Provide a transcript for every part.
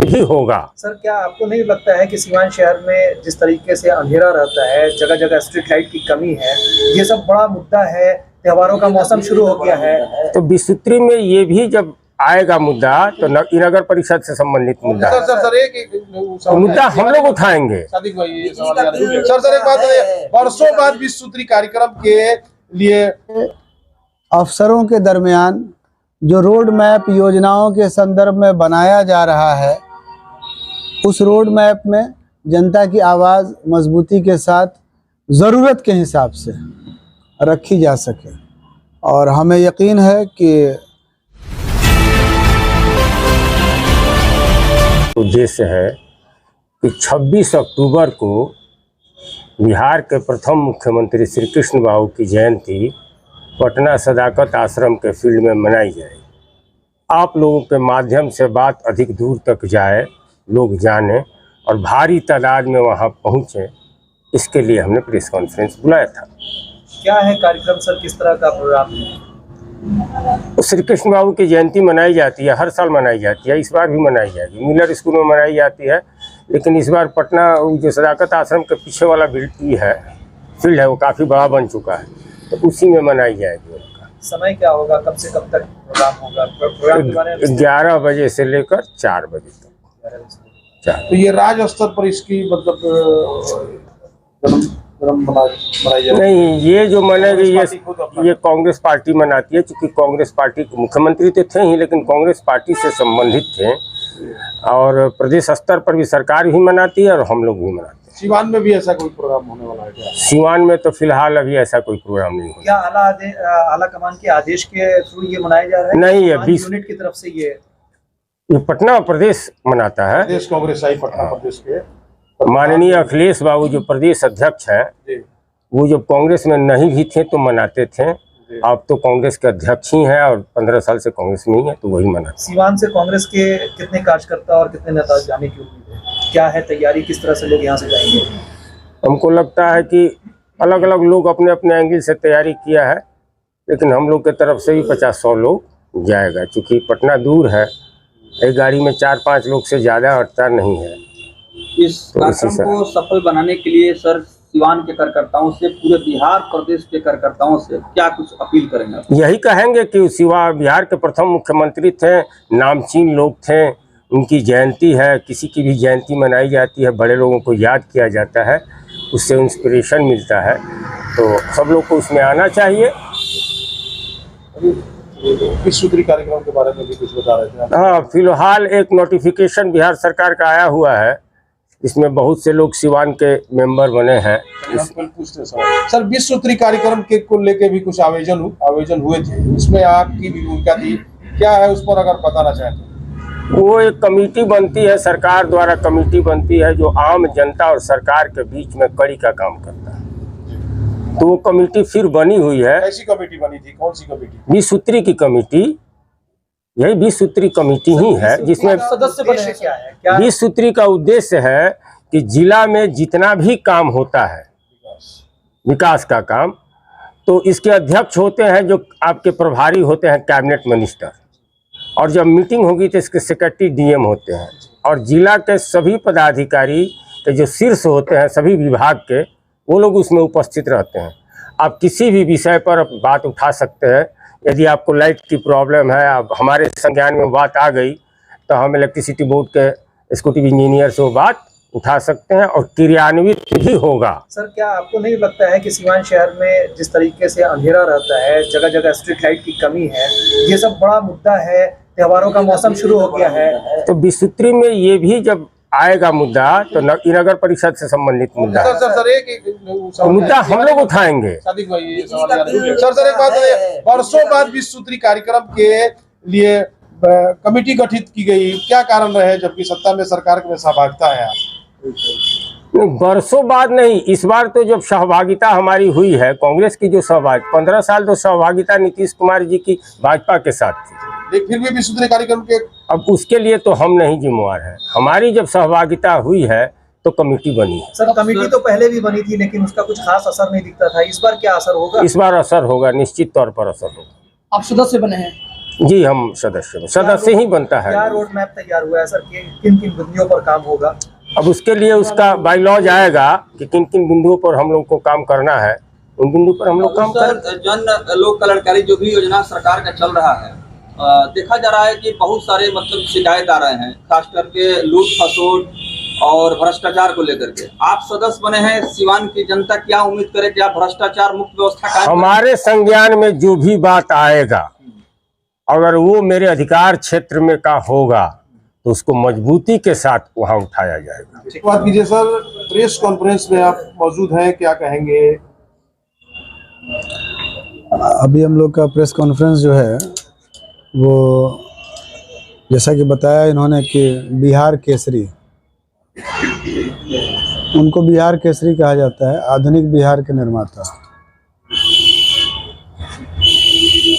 भी होगा। सर, क्या आपको नहीं लगता है कि सीवान शहर में जिस तरीके से अंधेरा रहता है, जगह जगह स्ट्रीट लाइट की कमी है, ये सब बड़ा मुद्दा है? त्योहारों का मौसम शुरू हो गया है, तो बिसुत्री में ये भी जब आएगा मुद्दा तो नगर परिषद से संबंधित मुद्दा है। तो मुद्दा हम लोग उठाएंगे। सर एक बात है, वर्षों बाद विश्व कार्यक्रम के लिए अफसरों के दरमियान जो रोड मैप योजनाओं के संदर्भ में बनाया जा रहा है, उस रोड मैप में जनता की आवाज़ मजबूती के साथ ज़रूरत के हिसाब से रखी जा सके। और हमें यकीन है कि उद्देश्य है कि 26 अक्टूबर को बिहार के प्रथम मुख्यमंत्री श्री कृष्ण बाबू की जयंती पटना सदाकत आश्रम के फील्ड में मनाई जाए। आप लोगों के माध्यम से बात अधिक दूर तक जाए, लोग जाने और भारी तादाद में वहां पहुंचे, इसके लिए हमने प्रेस कॉन्फ्रेंस बुलाया था। क्या है कार्यक्रम सर, किस तरह का प्रोग्राम है? तो श्री कृष्ण बाबू की जयंती मनाई जाती है, हर साल मनाई जाती है, इस बार भी मनाई जाएगी। मिलर स्कूल में मनाई जाती है, लेकिन इस बार पटना जो सदाकत आश्रम के पीछे वाला फील्ड है वो काफ़ी बड़ा बन चुका है, तो उसी में मनाई जाएगी। उनका समय क्या होगा, कब से कब तक प्रोग्राम होगा? प्रोग्राम के बारे में 11 बजे से लेकर 4 बजे तक। तो ये राज्य स्तर पर इसकी मतलब नहीं, ये जो मनेगी ये कांग्रेस पार्टी मनाती है, क्योंकि कांग्रेस पार्टी के मुख्यमंत्री तो थे ही, लेकिन कांग्रेस पार्टी से संबंधित थे और प्रदेश स्तर पर भी सरकार भी मनाती है और हम लोग भी मनाते हैं। सीवान में भी ऐसा कोई प्रोग्राम होने वाला है क्या? सीवान में तो फिलहाल अभी ऐसा कोई प्रोग्राम नहीं हो। क्या आला कमान के आदेश के थ्रू ये मनाया जा रहा है? नहीं, ये 20 यूनिट की तरफ से ये पटना प्रदेश मनाता है। प्रदेश कांग्रेस आई पटना प्रदेश के माननीय अखिलेश बाबू जो प्रदेश अध्यक्ष हैं, वो जब कांग्रेस में नहीं भी थे तो मनाते थे। अब तो कांग्रेस के अध्यक्ष ही हैं और 15 साल से कांग्रेस में ही है, तो वही मनाते। सीवान से कांग्रेस के कितने कार्यकर्ता और कितने नेता जाने की उम्मीद है? क्या है तैयारी, किस तरह से लोग यहाँ से जाएंगे? हमको लगता है कि अलग अलग लोग अपने अपने एंगल से तैयारी किया है, लेकिन हम लोग की तरफ से भी 50-100 लोग जाएगा। क्योंकि पटना दूर है, एक गाड़ी में 4-5 लोग से ज़्यादा हटता नहीं है। इस कार्यक्रम को सफल बनाने के लिए सर सीवान के कार्यकर्ताओं से, पूरे बिहार प्रदेश के कार्यकर्ताओं से क्या कुछ अपील करेंगे? यही कहेंगे कि बिहार के प्रथम मुख्यमंत्री थे, नामचीन लोग थे, उनकी जयंती है, किसी की भी जयंती मनाई जाती है, बड़े लोगों को याद किया जाता है, उससे इंस्पिरेशन मिलता है, तो सब लोग को उसमें आना चाहिए। विश्व कार्यक्रम के बारे में भी कुछ बता रहे थे? हाँ, फिलहाल एक नोटिफिकेशन बिहार सरकार का आया हुआ है, इसमें बहुत से लोग सीवान के मेंबर बने हैं। सर, विश्व कार्यक्रम के को लेके भी कुछ आयोजन हुए थे, उसमें आपकी भी भूमिका थी, क्या है उस पर अगर बताना चाहें? वो एक कमेटी बनती है, सरकार द्वारा कमेटी बनती है, जो आम जनता और सरकार के बीच में कड़ी का काम करता है। तो वो कमेटी फिर बनी हुई है। ऐसी कमेटी बनी थी? कौन सी कमेटी? 20 सूत्री की कमेटी, यही 20 सूत्री कमेटी ही है, जिसमें सदस्य बने क्या है? 20 सूत्री का उद्देश्य है कि जिला में जितना भी काम होता है, विकास का काम, तो इसके अध्यक्ष होते हैं जो आपके प्रभारी होते हैं, कैबिनेट मिनिस्टर, और जब मीटिंग होगी तो इसके सेक्रेटरी डीएम होते हैं, और जिला के सभी पदाधिकारी के जो शीर्ष होते हैं सभी विभाग के, वो लोग उसमें उपस्थित रहते हैं। आप किसी भी विषय पर बात उठा सकते हैं। यदि आपको लाइट की प्रॉब्लम है, अब हमारे संज्ञान में बात आ गई तो हम इलेक्ट्रिसिटी बोर्ड के एग्जीक्यूटिव इंजीनियर से वो बात उठा सकते हैं और क्रियान्वित भी होगा। सर, क्या आपको नहीं लगता है कि सीवान शहर में जिस तरीके से अंधेरा रहता है, जगह जगह स्ट्रीट लाइट की कमी है, ये सब बड़ा मुद्दा है? त्योहारों का मौसम शुरू हो गया है, तो बिसुत्री में ये भी जब आएगा मुद्दा तो नगर परिषद से संबंधित मुद्दा है। सर, मुद्दा हम लोग उठाएंगे। सर, एक बात है, वर्षों बाद विश्व कार्यक्रम के लिए कमेटी गठित की गई, क्या कारण रहे जबकि सत्ता में सरकार में सहभागिता है? नहीं, बरसों बाद नहीं, इस बार तो जब सहभागिता हमारी हुई है, कांग्रेस की जो सहभाग 15 साल तो सहभागिता नीतीश कुमार जी की भाजपा के साथ थी, लेकिन फिर भी विश्व कार्यक्रम के अब उसके लिए तो हम नहीं जिम्मेवार हैं। हमारी जब सहभागिता हुई है तो कमेटी बनी है। सर, कमेटी तो पहले भी बनी थी, लेकिन उसका कुछ खास असर नहीं दिखता था। इस बार क्या असर होगा? इस बार असर होगा, निश्चित तौर पर असर होगा। आप सदस्य बने हैं? जी हम सदस्य ही बनता है। क्या रोड मैप तैयार हुआ है सर, किन किन बिंदुओं पर काम होगा? अब उसके लिए उसका बायलॉज आएगा कि किन किन बिंदुओं पर हम लोग को काम करना है, उन बिंदु पर हम लोग काम सर, जन लोक कल्याणकारी जो भी योजना सरकार का चल रहा है, देखा जा रहा है कि बहुत सारे मतलब शिकायत आ रहे हैं, खास करके लूट खसोट और भ्रष्टाचार को लेकर के। आप सदस्य बने हैं, सिवान की जनता क्या उम्मीद करे कि आप भ्रष्टाचार मुक्त व्यवस्था कायम करें? हमारे संज्ञान में जो भी बात आएगा, अगर वो मेरे अधिकार क्षेत्र में का होगा तो उसको मजबूती के साथ वहां उठाया जाएगा। बात कीजिए सर, प्रेस कॉन्फ्रेंस में आप मौजूद हैं, क्या कहेंगे? अभी हम लोग का प्रेस कॉन्फ्रेंस जो है वो जैसा कि बताया इन्होंने कि बिहार केसरी, उनको बिहार केसरी कहा जाता है, आधुनिक बिहार के निर्माता,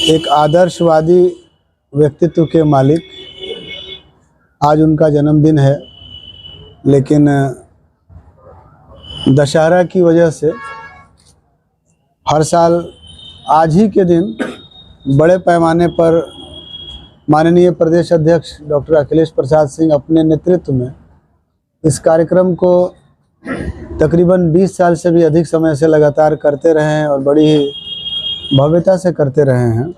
एक आदर्शवादी व्यक्तित्व के मालिक। आज उनका जन्मदिन है, लेकिन दशहरा की वजह से हर साल आज ही के दिन बड़े पैमाने पर माननीय प्रदेश अध्यक्ष डॉक्टर अखिलेश प्रसाद सिंह अपने नेतृत्व में इस कार्यक्रम को तकरीबन 20 साल से भी अधिक समय से लगातार करते रहे हैं और बड़ी ही भव्यता से करते रहे हैं।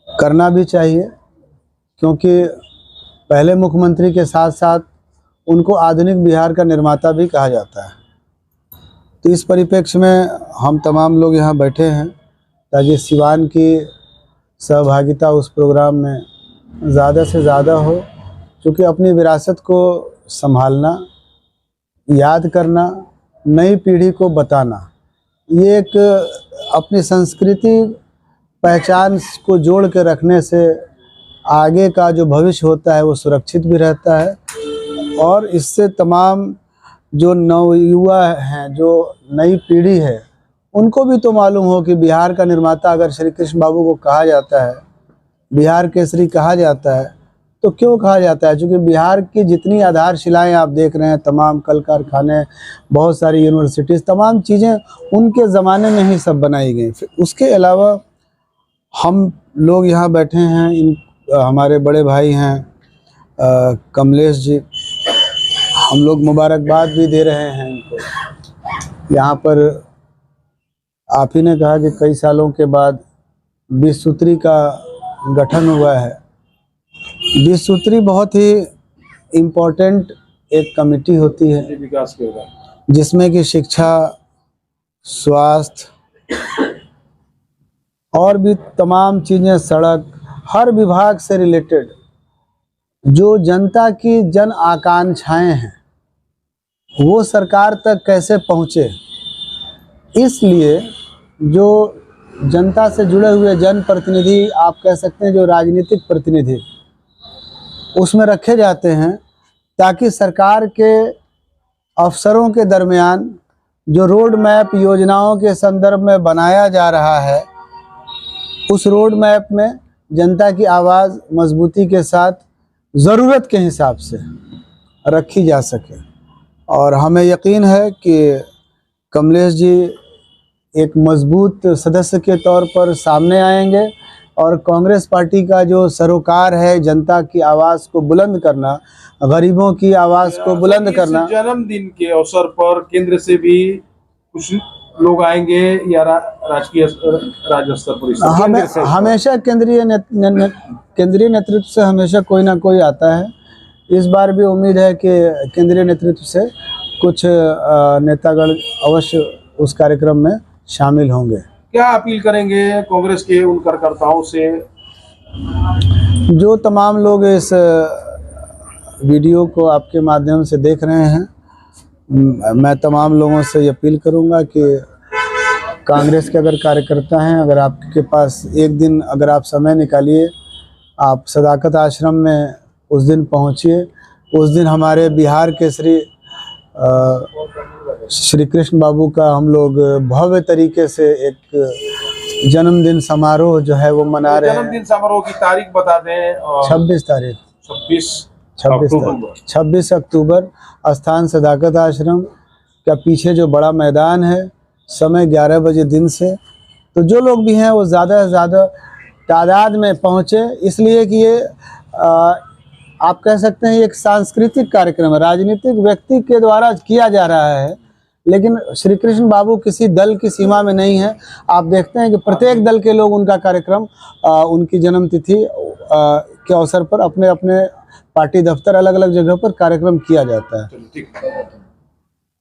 करना भी चाहिए, क्योंकि पहले मुख्यमंत्री के साथ साथ उनको आधुनिक बिहार का निर्माता भी कहा जाता है। तो इस परिप्रेक्ष्य में हम तमाम लोग यहाँ बैठे हैं ताकि सिवान की सहभागिता उस प्रोग्राम में ज़्यादा से ज़्यादा हो, क्योंकि अपनी विरासत को संभालना, याद करना, नई पीढ़ी को बताना, ये एक अपनी संस्कृति पहचान को जोड़ के रखने से आगे का जो भविष्य होता है वो सुरक्षित भी रहता है। और इससे तमाम जो नवयुवा हैं, जो नई पीढ़ी है, उनको भी तो मालूम हो कि बिहार का निर्माता अगर श्री कृष्ण बाबू को कहा जाता है, बिहार केसरी कहा जाता है, तो क्यों कहा जाता है? क्योंकि बिहार की जितनी आधारशिलाएं आप देख रहे हैं, तमाम कल कारखाने, बहुत सारी यूनिवर्सिटीज़, तमाम चीज़ें उनके ज़माने में ही सब बनाई गई। फिर उसके अलावा हम लोग यहाँ बैठे हैं, हमारे बड़े भाई हैं कमलेश जी, हम लोग मुबारकबाद भी दे रहे हैं इनको। यहाँ पर आप ही ने कहा कि कई सालों के बाद 20 सूत्री का गठन हुआ है। 20 सूत्री बहुत ही इम्पोर्टेंट एक कमेटी होती है विकास के होगा, जिसमें कि शिक्षा, स्वास्थ्य और भी तमाम चीज़ें, सड़क, हर विभाग से रिलेटेड जो जनता की जन आकांक्षाएं हैं वो सरकार तक कैसे पहुँचे, इसलिए जो जनता से जुड़े हुए जनप्रतिनिधि, आप कह सकते हैं जो राजनीतिक प्रतिनिधि, उसमें रखे जाते हैं ताकि सरकार के अफसरों के दरमियान जो रोड मैप योजनाओं के संदर्भ में बनाया जा रहा है, उस रोड मैप में जनता की आवाज़ मजबूती के साथ ज़रूरत के हिसाब से रखी जा सके। और हमें यकीन है कि कमलेश जी एक मजबूत सदस्य के तौर पर सामने आएंगे और कांग्रेस पार्टी का जो सरोकार है जनता की आवाज़ को बुलंद करना, गरीबों की आवाज़ को बुलंद करना। जन्मदिन के अवसर पर केंद्र से भी कुछ लोग आएंगे या राजकीय राज्य स्तर पर? हमेशा केंद्रीय नेतृत्व से हमेशा कोई ना कोई आता है। इस बार भी उम्मीद है कि केंद्रीय नेतृत्व से कुछ नेतागण अवश्य उस कार्यक्रम में शामिल होंगे। क्या अपील करेंगे कांग्रेस के उन कार्यकर्ताओं से? जो तमाम लोग इस वीडियो को आपके माध्यम से देख रहे हैं, मैं तमाम लोगों से ये अपील करूंगा कि कांग्रेस के अगर कार्यकर्ता हैं, अगर आपके पास एक दिन अगर आप समय निकालिए, आप सदाकत आश्रम में उस दिन पहुंचिए। उस दिन हमारे बिहार केसरी श्री कृष्ण बाबू का हम लोग भव्य तरीके से एक जन्मदिन समारोह जो है वो मना रहे हैं। जन्मदिन समारोह की तारीख बता दें। 26 अक्टूबर स्थान सदाकत आश्रम का पीछे जो बड़ा मैदान है, समय 11 बजे दिन से। तो जो लोग भी हैं वो ज़्यादा से ज़्यादा तादाद में पहुँचे, इसलिए कि ये आप कह सकते हैं एक सांस्कृतिक कार्यक्रम है, राजनीतिक व्यक्ति के द्वारा किया जा रहा है। लेकिन श्री कृष्ण बाबू किसी दल की सीमा में नहीं है। आप देखते हैं कि प्रत्येक दल के लोग उनका कार्यक्रम उनकी जन्मतिथि के अवसर पर अपने अपने पार्टी दफ्तर अलग अलग जगह पर कार्यक्रम किया जाता है। ठीक।